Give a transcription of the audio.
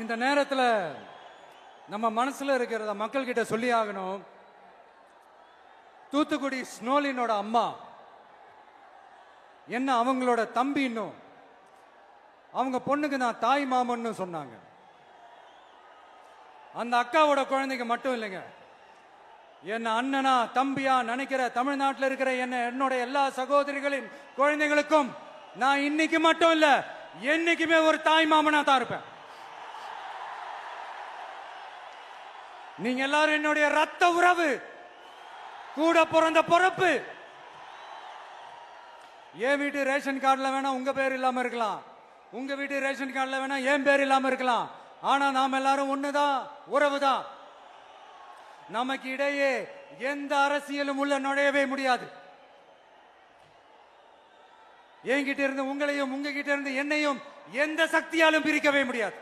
இந்த நேரத்தில் நம்ம மனசுல இருக்கிறத மக்கள் கிட்ட சொல்லி ஆகணும். தூத்துக்குடி ஸ்னோலினோட அம்மா என்ன அவங்களோட தம்பி, இன்னும் அவங்க பொண்ணுக்கு நான் தாய் மாமன்னு சொன்னாங்க. அந்த அக்காவோட குழந்தைக்கு மட்டும் இல்லைங்க, என்ன அண்ணனா தம்பியா நினைக்கிற தமிழ்நாட்டில் இருக்கிற என்னோட எல்லா சகோதரிகளின் குழந்தைகளுக்கும் நான் இன்னைக்கு மட்டும் இல்ல, என்னைக்குமே ஒரு தாய் மாமனா தான் இருப்பேன். நீங்க எல்லாரும் என்னுடைய ரத்த உறவு, கூட பிறந்த பொறுப்பு. என் வீட்டு ரேஷன் கார்டுல வேணா உங்க பேர் இல்லாம இருக்கலாம், உங்க வீட்டு ரேஷன் கார்டுல வேணா என் பேர் இல்லாம இருக்கலாம். ஆனா நாம் எல்லாரும் ஒண்ணுதான், உறவுதான். நமக்கு இடையே எந்த அரசியலும் உள்ள நுழையவே முடியாது. என்கிட்ட இருந்து உங்களையும், உங்ககிட்ட இருந்து என்னையும் எந்த சக்தியாலும் பிரிக்கவே முடியாது.